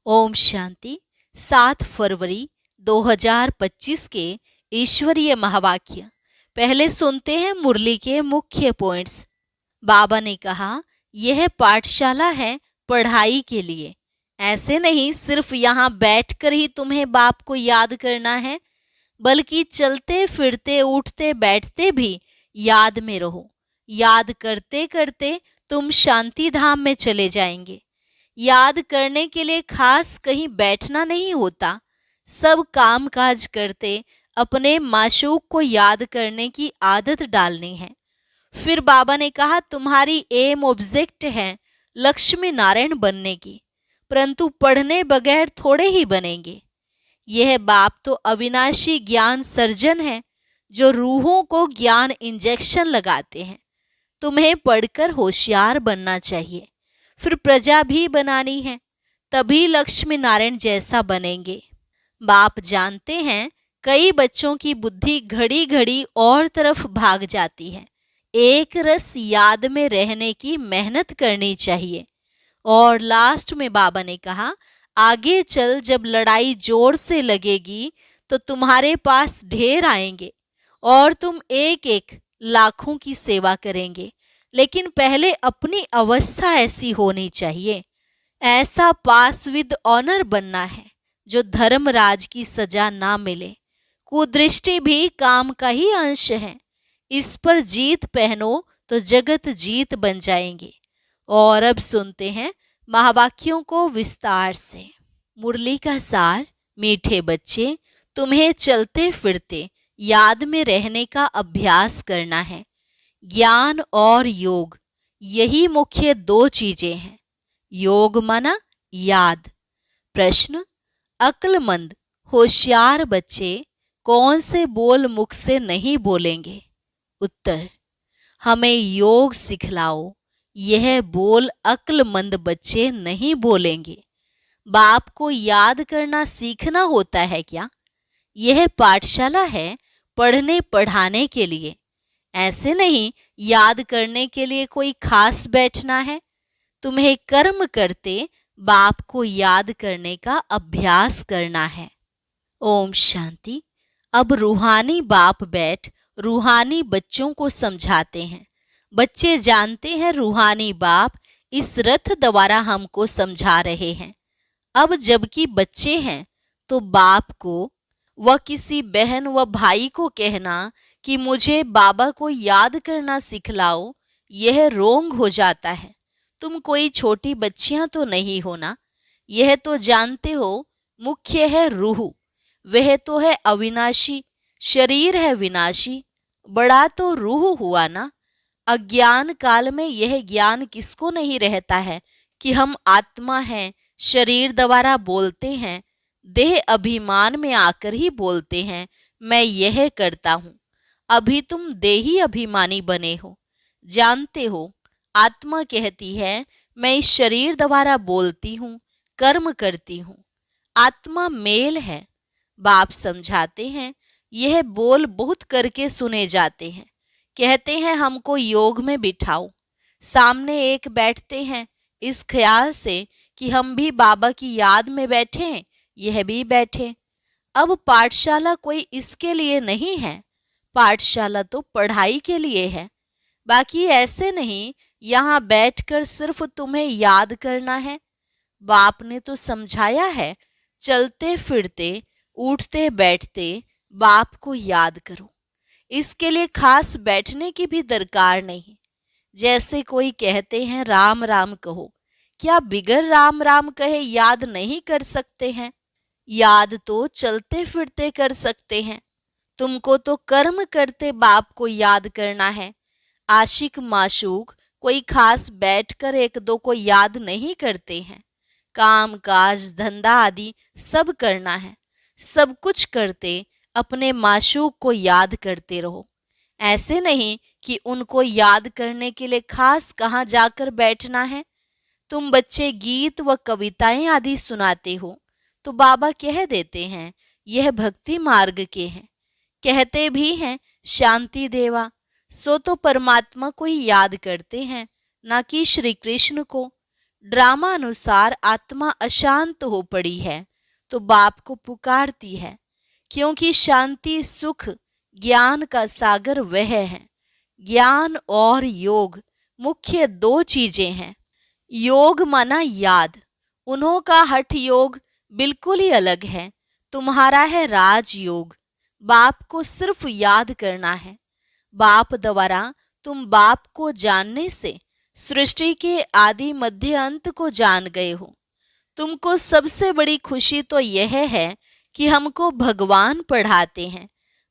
ओम शांति। 7 फरवरी 2025 के ईश्वरीय महावाक्य। पहले सुनते हैं मुरली के मुख्य पॉइंट्स। बाबा ने कहा, यह पाठशाला है पढ़ाई के लिए। ऐसे नहीं सिर्फ यहाँ बैठकर ही तुम्हें बाप को याद करना है, बल्कि चलते फिरते उठते बैठते भी याद में रहो। याद करते करते तुम शांति धाम में चले जाएंगे। याद करने के लिए खास कहीं बैठना नहीं होता। सब काम काज करते अपने माशूक को याद करने की आदत डालनी है। फिर बाबा ने कहा, तुम्हारी एम ऑब्जेक्ट है लक्ष्मी नारायण बनने की, परंतु पढ़ने बगैर थोड़े ही बनेंगे। यह बाप तो अविनाशी ज्ञान सर्जन है, जो रूहों को ज्ञान इंजेक्शन लगाते हैं। तुम्हें पढ़कर होशियार बनना चाहिए, फिर प्रजा भी बनानी है, तभी लक्ष्मी नारायण जैसा बनेंगे। बाप जानते हैं कई बच्चों की बुद्धि घड़ी घड़ी और तरफ भाग जाती है। एक रस याद में रहने की मेहनत करनी चाहिए। और लास्ट में बाबा ने कहा, आगे चल जब लड़ाई जोर से लगेगी तो तुम्हारे पास ढेर आएंगे और तुम एक एक लाखों की सेवा करेंगे, लेकिन पहले अपनी अवस्था ऐसी होनी चाहिए। ऐसा पास विद ऑनर बनना है जो धर्मराज की सजा ना मिले। कुदृष्टि भी काम का ही अंश है। इस पर जीत पहनो तो जगत जीत बन जाएंगे। और अब सुनते हैं महावाक्यों को विस्तार से। मुरली का सार। मीठे बच्चे, तुम्हें चलते फिरते याद में रहने का अभ्यास करना है। ज्ञान और योग, यही मुख्य दो चीजें हैं। योग माना याद। प्रश्न, अक्लमंद होशियार बच्चे कौन से बोल मुख से नहीं बोलेंगे? उत्तर, हमें योग सिखलाओ, यह बोल अक्लमंद बच्चे नहीं बोलेंगे। बाप को याद करना सीखना होता है क्या? यह पाठशाला है पढ़ने पढ़ाने के लिए। ऐसे नहीं याद करने के लिए कोई खास बैठना है। तुम्हें कर्म करते बाप को याद करने का अभ्यास करना है। ओम शांति। अब रूहानी बाप बैठ रूहानी बच्चों को समझाते हैं। बच्चे जानते हैं रूहानी बाप इस रथ द्वारा हमको समझा रहे हैं। अब जबकि बच्चे हैं तो बाप को व किसी बहन व भाई को कहना कि मुझे बाबा को याद करना सिखलाओ, यह रोंग हो जाता है। तुम कोई छोटी बच्चियां तो नहीं हो ना। यह तो जानते हो मुख्य है रूह, वह तो है अविनाशी, शरीर है विनाशी। बड़ा तो रूह हुआ ना। अज्ञान काल में यह ज्ञान किसको नहीं रहता है कि हम आत्मा हैं, शरीर द्वारा बोलते हैं, देह अभिमान में आकर ही बोलते हैं मैं यह करता हूं। अभी तुम देही अभिमानी बने हो। जानते हो आत्मा कहती है मैं इस शरीर द्वारा बोलती हूं, कर्म करती हूं। आत्मा मेल है। बाप समझाते हैं यह बोल बहुत करके सुने जाते हैं। कहते हैं हमको योग में बिठाओ। सामने एक बैठते हैं इस ख्याल से कि हम भी बाबा की याद में बैठे हैं, यह भी बैठे। अब पाठशाला कोई इसके लिए नहीं है। पाठशाला तो पढ़ाई के लिए है। बाकी ऐसे नहीं यहाँ बैठकर सिर्फ तुम्हें याद करना है। बाप ने तो समझाया है, चलते फिरते उठते बैठते बाप को याद करो। इसके लिए खास बैठने की भी दरकार नहीं। जैसे कोई कहते हैं राम राम कहो, क्या बिगर राम राम कहे याद नहीं कर सकते हैं? याद तो चलते फिरते कर सकते हैं। तुमको तो कर्म करते बाप को याद करना है। आशिक माशूक कोई खास बैठकर एक दो को याद नहीं करते हैं। काम काज धंधा आदि सब करना है। सब कुछ करते अपने माशूक को याद करते रहो। ऐसे नहीं कि उनको याद करने के लिए खास कहाँ जाकर बैठना है। तुम बच्चे गीत व कविताएं आदि सुनाते हो तो बाबा कह देते हैं यह भक्ति मार्ग के हैं। कहते भी हैं शांति देवा, सो तो परमात्मा को ही याद करते हैं, ना कि श्री कृष्ण को। ड्रामा अनुसार आत्मा अशांत हो पड़ी है तो बाप को पुकारती है, क्योंकि शांति, सुख, ज्ञान का सागर वह है। ज्ञान और योग मुख्य दो चीजें हैं। योग माना याद। उन्हों का हठ योग बिल्कुल ही अलग है। तुम्हारा है राजयोग। बाप को सिर्फ याद करना है। बाप द्वारा तुम बाप को जानने से सृष्टि के आदि मध्य अंत को जान गए हो। तुमको सबसे बड़ी खुशी तो यह है कि हमको भगवान पढ़ाते हैं।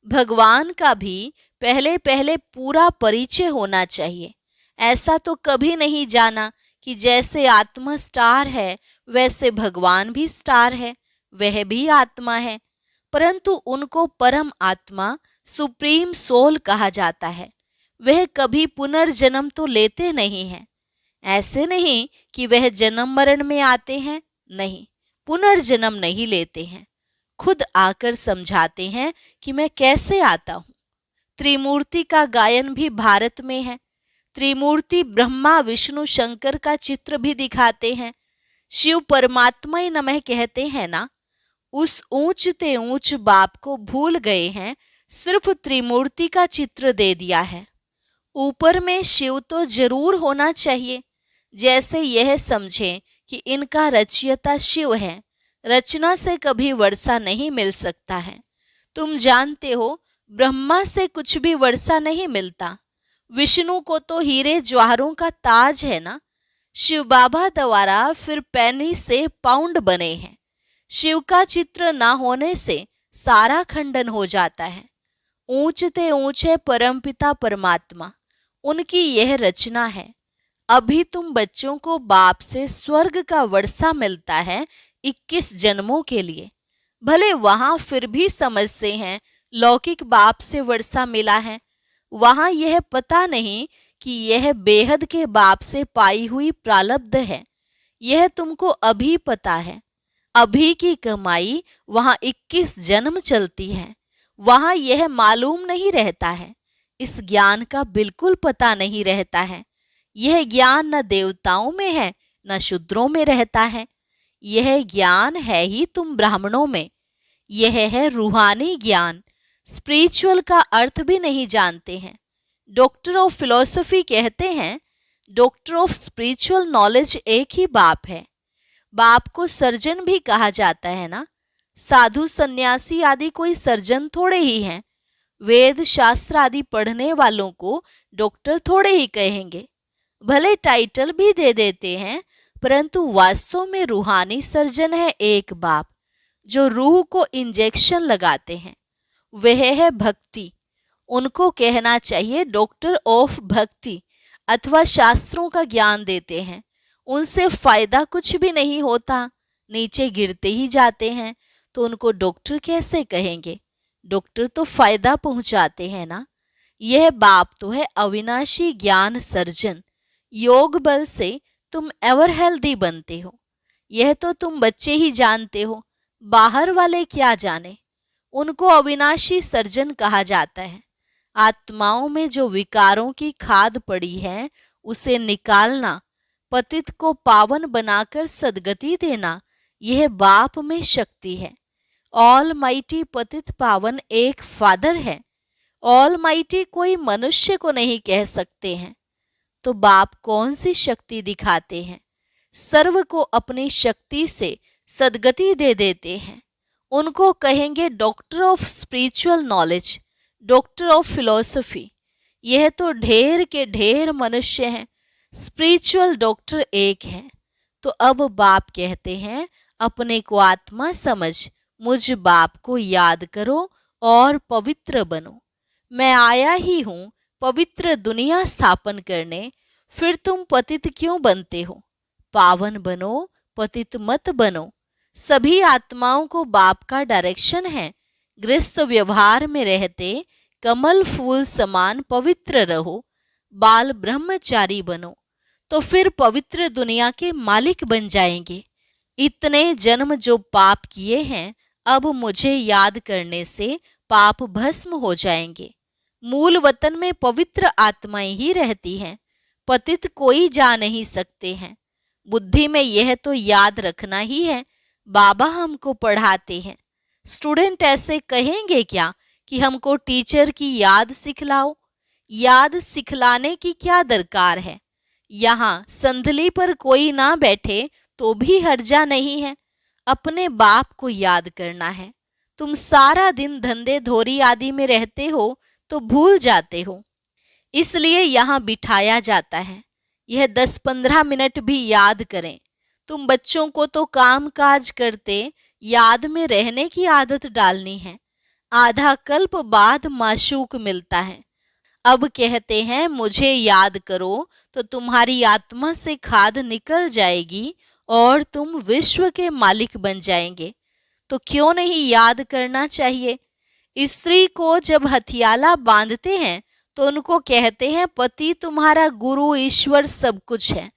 भगवान का भी पहले पहले पूरा परिचय होना चाहिए। ऐसा तो कभी नहीं जाना कि जैसे आत्मा स्टार है वैसे भगवान भी स्टार है, वह भी आत्मा है, परंतु उनको परम आत्मा, सुप्रीम सोल कहा जाता है। वह कभी पुनर्जन्म तो लेते नहीं हैं। ऐसे नहीं कि वह जन्म मरण में आते हैं, नहीं, पुनर्जन्म नहीं लेते हैं। खुद आकर समझाते हैं कि मैं कैसे आता हूँ। त्रिमूर्ति का गायन भी भारत में है। त्रिमूर्ति ब्रह्मा, विष्णु, शंकर का चित्र भी दिखाते हैं। शिव परमात्मा ही नमः कहते हैं ना। उस ऊंचते ऊंच बाप को भूल गए हैं, सिर्फ त्रिमूर्ति का चित्र दे दिया है। ऊपर में शिव तो जरूर होना चाहिए, जैसे यह समझें कि इनका रचयिता शिव है। रचना से कभी वर्षा नहीं मिल सकता है। तुम जानते हो ब्रह्मा से कुछ भी वर्षा नहीं मिलता। विष्णु को तो हीरे ज्वाहरों का ताज है ना। शिव बाबा द्वारा फिर पैनी से पाउंड बने हैं। शिव का चित्र ना होने से सारा खंडन हो जाता है। ऊंचते ऊंचे परमपिता परमात्मा, उनकी यह रचना है। अभी तुम बच्चों को बाप से स्वर्ग का वर्षा मिलता है 21 जन्मों के लिए। भले वहां फिर भी समझते हैं लौकिक बाप से वर्षा मिला है। वहां यह पता नहीं कि यह बेहद के बाप से पाई हुई प्रारब्ध है। यह तुमको अभी पता है। अभी की कमाई वहां 21 जन्म चलती है। वहां यह मालूम नहीं रहता है। इस ज्ञान का बिल्कुल पता नहीं रहता है। यह ज्ञान न देवताओं में है न शूद्रों में रहता है। यह ज्ञान है ही तुम ब्राह्मणों में। यह है रूहानी ज्ञान। स्पिरिचुअल का अर्थ भी नहीं जानते हैं। डॉक्टर ऑफ फिलॉसफी कहते हैं डॉक्टर ऑफ स्पिरिचुअल नॉलेज एक ही बाप है। बाप को सर्जन भी कहा जाता है ना। साधु सन्यासी आदि कोई सर्जन थोड़े ही हैं। वेद शास्त्र आदि पढ़ने वालों को डॉक्टर थोड़े ही कहेंगे। भले टाइटल भी दे देते हैं, परंतु वास्तव में रूहानी सर्जन है एक बाप, जो रूह को इंजेक्शन लगाते हैं। वह है भक्ति। उनको कहना चाहिए डॉक्टर ऑफ भक्ति, अथवा शास्त्रों का ज्ञान देते हैं। उनसे फायदा कुछ भी नहीं होता, नीचे गिरते ही जाते हैं, तो उनको डॉक्टर कैसे कहेंगे? डॉक्टर तो फायदा पहुंचाते हैं ना। यह बाप तो है अविनाशी ज्ञान सर्जन। योग बल से तुम एवर हेल्दी बनते हो। यह तो तुम बच्चे ही जानते हो, बाहर वाले क्या जाने। उनको अविनाशी सर्जन कहा जाता है। आत्माओं में जो विकारों की खाद पड़ी है उसे निकालना, पतित को पावन बनाकर सदगति देना, यह बाप में शक्ति है। ऑल माइटी पतित पावन एक फादर है। ऑल माइटी कोई मनुष्य को नहीं कह सकते हैं। तो बाप कौन सी शक्ति दिखाते हैं? सर्व को अपनी शक्ति से सदगति दे देते हैं। उनको कहेंगे doctor of spiritual knowledge, doctor of philosophy. यह तो ढेर के ढेर मनुष्य हैं, स्पिरिचुअल डॉक्टर एक है। तो अब बाप कहते हैं अपने को आत्मा समझ, मुझ बाप को याद करो और पवित्र बनो। मैं आया ही हूँ पवित्र दुनिया स्थापन करने। फिर तुम पतित क्यों बनते हो? पावन बनो, पतित मत बनो। सभी आत्माओं को बाप का डायरेक्शन है, गृहस्थ व्यवहार में रहते कमल फूल समान पवित्र रहो, बाल ब्रह्मचारी बनो, तो फिर पवित्र दुनिया के मालिक बन जाएंगे। इतने जन्म जो पाप किए हैं, अब मुझे याद करने से पाप भस्म हो जाएंगे। मूल वतन में पवित्र आत्माएं ही रहती हैं, पतित कोई जा नहीं सकते हैं। बुद्धि में यह तो याद रखना ही है, बाबा हमको पढ़ाते हैं। स्टूडेंट ऐसे कहेंगे क्या कि हमको टीचर की याद सिखलाओ? याद सिखलाने की क्या दरकार है? यहाँ संदली पर कोई ना बैठे तो भी हर्जा नहीं है। अपने बाप को याद करना है। तुम सारा दिन धंधे धोरी आदि में रहते हो तो भूल जाते हो, इसलिए यहाँ बिठाया जाता है। यह 10-15 मिनट भी याद करें। तुम बच्चों को तो काम काज करते याद में रहने की आदत डालनी है। आधा कल्प बाद माशूक मिलता है। अब कहते हैं मुझे याद करो, तो तुम्हारी आत्मा से खाद निकल जाएगी और तुम विश्व के मालिक बन जाएंगे। तो क्यों नहीं याद करना चाहिए? स्त्री को जब हथियाला बांधते हैं तो उनको कहते हैं पति तुम्हारा गुरु ईश्वर सब कुछ है,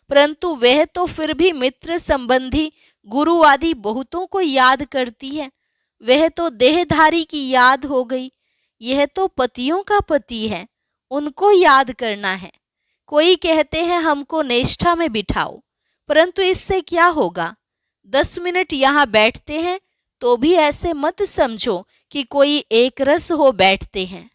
परंतु वह तो फिर भी मित्र संबंधी गुरु आदि बहुतों को याद करती है। वह तो देहधारी की याद हो गई। यह तो पतियों का पति है, उनको याद करना है। कोई कहते हैं हमको निष्ठा में बिठाओ, परंतु इससे क्या होगा? 10 मिनट यहाँ बैठते हैं तो भी ऐसे मत समझो कि कोई एक रस हो बैठते हैं।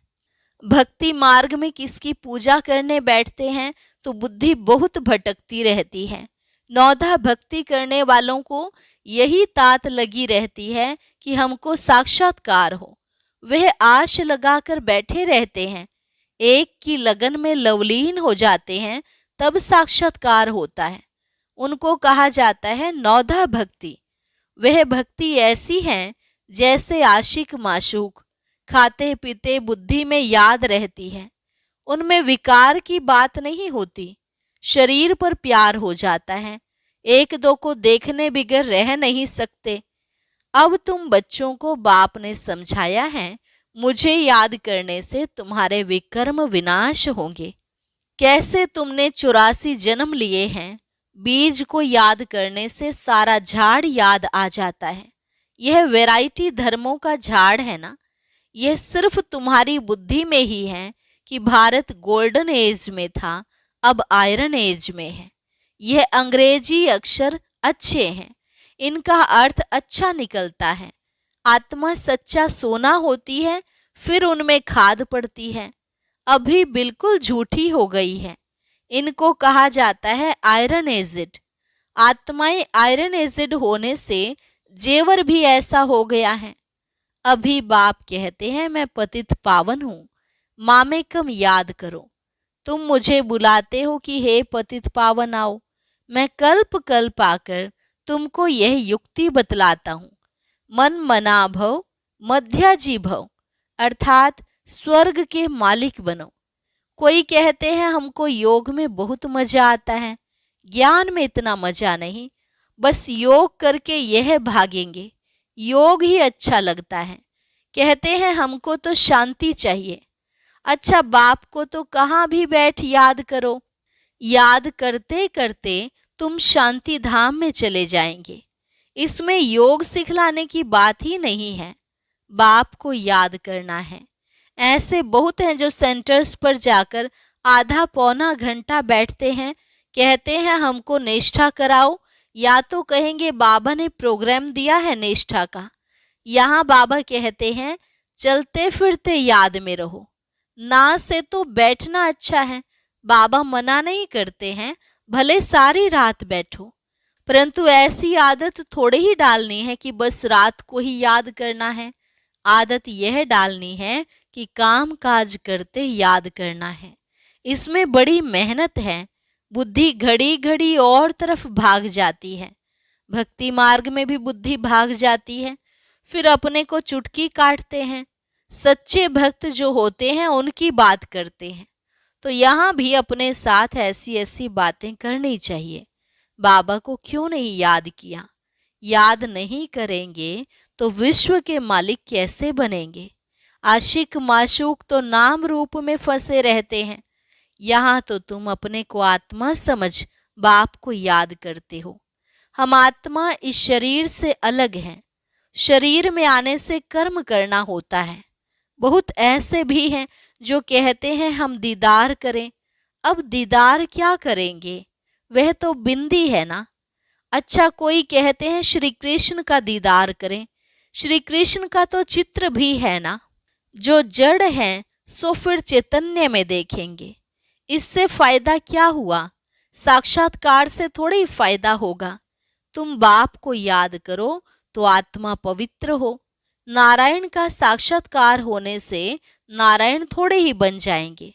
भक्ति मार्ग में किसकी पूजा करने बैठते हैं तो बुद्धि बहुत भटकती रहती है। नौधा भक्ति करने वालों को यही तात लगी रहती है कि हमको साक्षात्कार हो। वह आश लगाकर बैठे रहते हैं, एक की लगन में लवलीन हो जाते हैं, तब साक्षात्कार होता है। उनको कहा जाता है नौधा भक्ति। वह भक्ति ऐसी है जैसे आशिक माशूक, खाते पीते बुद्धि में याद रहती है। उनमें विकार की बात नहीं होती, शरीर पर प्यार हो जाता है। एक दो को देखने बिगर रह नहीं सकते। अब तुम बच्चों को बाप ने समझाया है, मुझे याद करने से तुम्हारे विकर्म विनाश होंगे। कैसे तुमने 84 जन्म लिए हैं, बीज को याद करने से सारा झाड़ याद आ जाता है। यह वैरायटी धर्मों का झाड़ है ना। यह सिर्फ तुम्हारी बुद्धि में ही है कि भारत गोल्डन एज में था, अब आयरन एज में है। यह अंग्रेजी अक्षर अच्छे हैं, इनका अर्थ अच्छा निकलता है। आत्मा सच्चा सोना होती है, फिर उनमें खाद पड़ती है, अभी बिल्कुल झूठी हो गई है। इनको कहा जाता है आयरन एजिड। आत्माएं आयरन एजिड होने से जेवर भी ऐसा हो गया है। अभी बाप कहते हैं मैं पतित पावन हूं, मामेकम याद करो। तुम मुझे बुलाते हो कि हे पतित पावन आओ। मैं कल्प कल्प आकर तुमको यह युक्ति बतलाता हूं। मन मना भव, मध्याजी भव, अर्थात स्वर्ग के मालिक बनो। कोई कहते हैं हमको योग में बहुत मजा आता है, ज्ञान में इतना मजा नहीं, बस योग करके यह भागेंगे, योग ही अच्छा लगता है। कहते हैं हमको तो शांति चाहिए। अच्छा, बाप को तो कहाँ भी बैठ याद करो। याद करते करते तुम शांति धाम में चले जाएंगे। इसमें योग सिखलाने की बात ही नहीं है, बाप को याद करना है। ऐसे बहुत हैं जो सेंटर्स पर जाकर आधा पौना घंटा बैठते हैं, कहते हैं हमको निष्ठा कराओ, या तो कहेंगे बाबा ने प्रोग्राम दिया है निष्ठा का। यहाँ बाबा कहते हैं चलते फिरते याद में रहो। ना से तो बैठना अच्छा है, बाबा मना नहीं करते हैं, भले सारी रात बैठो, परंतु ऐसी आदत थोड़े ही डालनी है कि बस रात को ही याद करना है। आदत यह डालनी है कि काम काज करते याद करना है। इसमें बड़ी मेहनत है, बुद्धि घड़ी घड़ी और तरफ भाग जाती है। भक्ति मार्ग में भी बुद्धि भाग जाती है, फिर अपने को चुटकी काटते हैं। सच्चे भक्त जो होते हैं उनकी बात करते हैं, तो यहाँ भी अपने साथ ऐसी ऐसी बातें करनी चाहिए। बाबा को क्यों नहीं याद किया? याद नहीं करेंगे तो विश्व के मालिक कैसे बनेंगे? आशिक माशूक तो नाम रूप में फंसे रहते हैं। यहाँ तो तुम अपने को आत्मा समझ बाप को याद करते हो। हम आत्मा इस शरीर से अलग हैं। शरीर में आने से कर्म करना होता है। बहुत ऐसे भी हैं जो कहते हैं हम दीदार करें। अब दीदार क्या करेंगे? वह तो बिंदी है ना। अच्छा, कोई कहते हैं श्री कृष्ण का दीदार करें। श्री कृष्ण का तो चित्र भी है ना। जो जड़ हैं सो फिर चैतन्य में देखेंगे। इससे फायदा क्या हुआ? साक्षात्कार से थोड़ी फायदा होगा। तुम बाप को याद करो तो आत्मा पवित्र हो। नारायण का साक्षात्कार होने से नारायण थोड़े ही बन जाएंगे।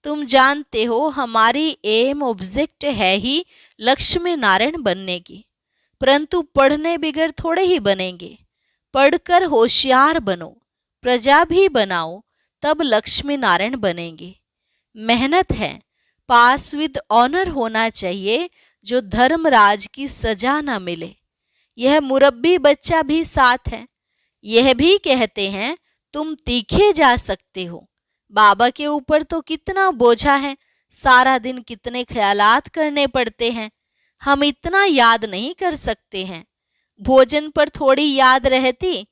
तुम जानते हो हमारी एम ऑब्जेक्ट है ही लक्ष्मी नारायण बनने की, परंतु पढ़ने बिगर थोड़े ही बनेंगे। पढ़कर होशियार बनो, प्रजा भी बनाओ, तब लक्ष्मी नारायण बनेंगे। मेहनत है, पास विद ऑनर होना चाहिए, जो धर्मराज की सजा न मिले। यह मुरब्बी बच्चा भी साथ है। यह भी कहते हैं तुम तीखे जा सकते हो। बाबा के ऊपर तो कितना बोझा है, सारा दिन कितने ख्यालात करने पड़ते हैं। हम इतना याद नहीं कर सकते हैं। भोजन पर थोड़ी याद रहती,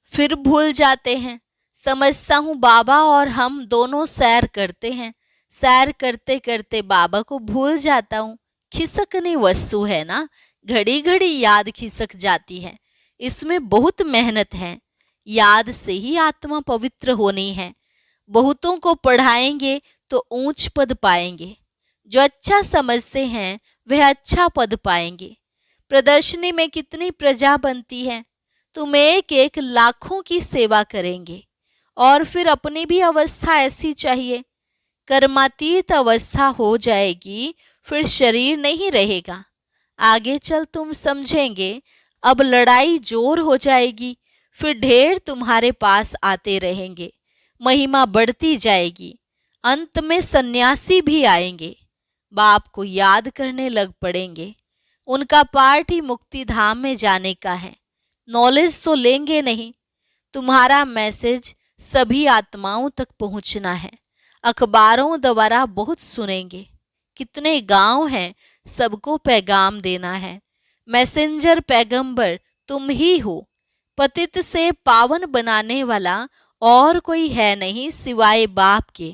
फिर भूल जाते हैं। समझता हूँ बाबा और हम दोनों सैर करते हैं। सैर करते करते बाबा को भूल जाता हूँ। खिसकनी वस्तु है ना, घड़ी घड़ी याद खिसक जाती है। इसमें बहुत मेहनत है। याद से ही आत्मा पवित्र होनी है। बहुतों को पढ़ाएंगे तो ऊंच पद पाएंगे। जो अच्छा समझते हैं वह अच्छा पद पाएंगे। प्रदर्शनी में कितनी प्रजा बनती है। तुम एक एक लाखों की सेवा करेंगे और फिर अपनी भी अवस्था ऐसी चाहिए। कर्मातीत अवस्था हो जाएगी, फिर शरीर नहीं रहेगा। आगे चल तुम समझेंगे। अब लड़ाई जोर हो जाएगी, फिर ढेर तुम्हारे पास आते रहेंगे। महिमा बढ़ती जाएगी। अंत में सन्यासी भी आएंगे, बाप को याद करने लग पड़ेंगे। उनका पार्ट ही मुक्ति धाम में जाने का है। नॉलेज तो लेंगे नहीं। तुम्हारा मैसेज सभी आत्माओं तक पहुंचना है। अखबारों द्वारा बहुत सुनेंगे। कितने गांव हैं, सबको पैगाम देना है। मैसेंजर पैगंबर तुम ही हो। पतित से पावन बनाने वाला और कोई है नहीं सिवाय बाप के।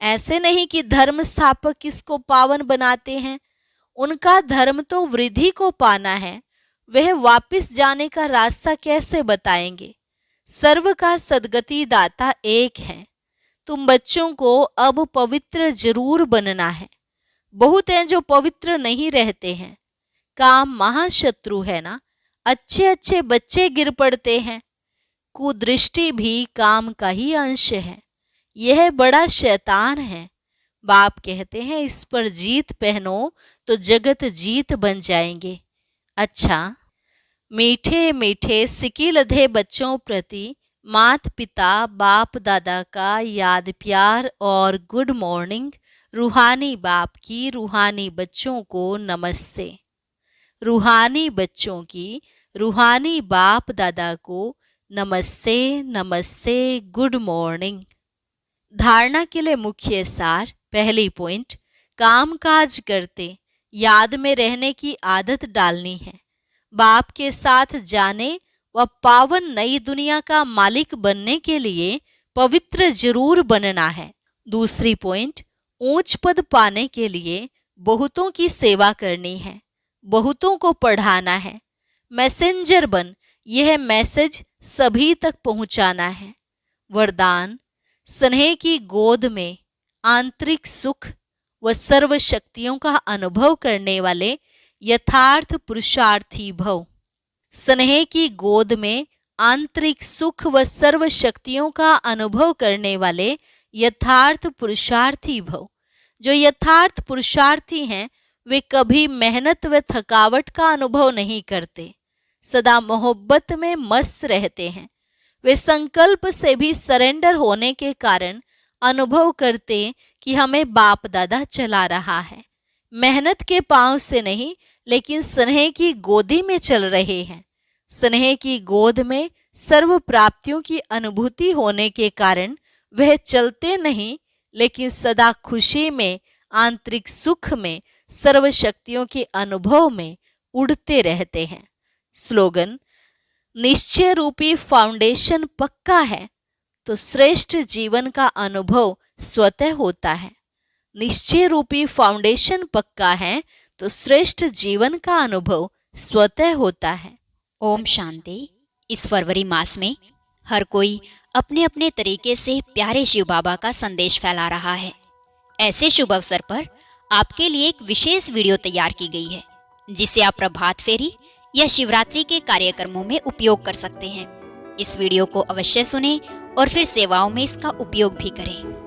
ऐसे नहीं कि धर्म स्थापक किसको पावन बनाते हैं। उनका धर्म तो वृद्धि को पाना है। वह वापस जाने का रास्ता कैसे बताएंगे? सर्व का सदगति दाता एक है। तुम बच्चों को अब पवित्र जरूर बनना है। बहुत हैं जो पवित्र नहीं रहते हैं। काम महाशत्रु है ना। अच्छे अच्छे बच्चे गिर पड़ते हैं। कुदृष्टि भी काम का ही अंश है। यह बड़ा शैतान है। बाप कहते हैं इस पर जीत पहनो तो जगत जीत बन जाएंगे। अच्छा, मीठे मीठे सिकिलधे बच्चों प्रति माता पिता बाप दादा का याद प्यार और गुड मॉर्निंग। रूहानी बाप की रूहानी बच्चों को नमस्ते। रूहानी बच्चों की रूहानी बाप दादा को नमस्ते नमस्ते, गुड मॉर्निंग। धारणा के लिए मुख्य सार। पहली पॉइंट, काम काज करते याद में रहने की आदत डालनी है। बाप के साथ जाने व पावन नई दुनिया का मालिक बनने के लिए पवित्र जरूर बनना है। दूसरी पॉइंट, ऊंच पद पाने के लिए बहुतों की सेवा करनी है, बहुतों को पढ़ाना है। मैसेंजर बन यह मैसेज सभी तक पहुंचाना है। वरदान, स्नेह की गोद में आंतरिक सुख व सर्व शक्तियों का अनुभव करने वाले यथार्थ पुरुषार्थी भव। स्नेह की गोद में आंतरिक सुख व सर्व शक्तियों का अनुभव करने वाले यथार्थ पुरुषार्थी भव। जो यथार्थ पुरुषार्थी हैं वे कभी मेहनत व थकावट का अनुभव नहीं करते, सदा मोहब्बत में मस्त रहते हैं। वे संकल्प से भी सरेंडर होने के कारण अनुभव करते कि हमें बाप दादा चला रहा है। मेहनत के पांव से नहीं, लेकिन स्नेह की गोदी में चल रहे हैं। स्नेह की गोद में सर्व प्राप्तियों की अनुभूति होने के कारण वह चलते नहीं, लेकिन सदा खुशी में, आंतरिक सुख में, सर्व शक्तियों के अनुभव में उड़ते रहते हैं। स्लोगन, निश्चय रूपी फाउंडेशन पक्का है तो श्रेष्ठ जीवन का अनुभव स्वतः होता है। निश्चय रूपी फाउंडेशन पक्का है तो तो श्रेष्ठ जीवन का अनुभव स्वतः होता है। ओम शांति। इस फरवरी मास में हर कोई अपने अपने तरीके से प्यारे शिव बाबा का संदेश फैला रहा है। ऐसे शुभ अवसर पर आपके लिए एक विशेष वीडियो तैयार की गई है, जिसे आप प्रभात फेरी या शिवरात्रि के कार्यक्रमों में उपयोग कर सकते हैं। इस वीडियो को अवश्य सुनें और फिर सेवाओं में इसका उपयोग भी करें।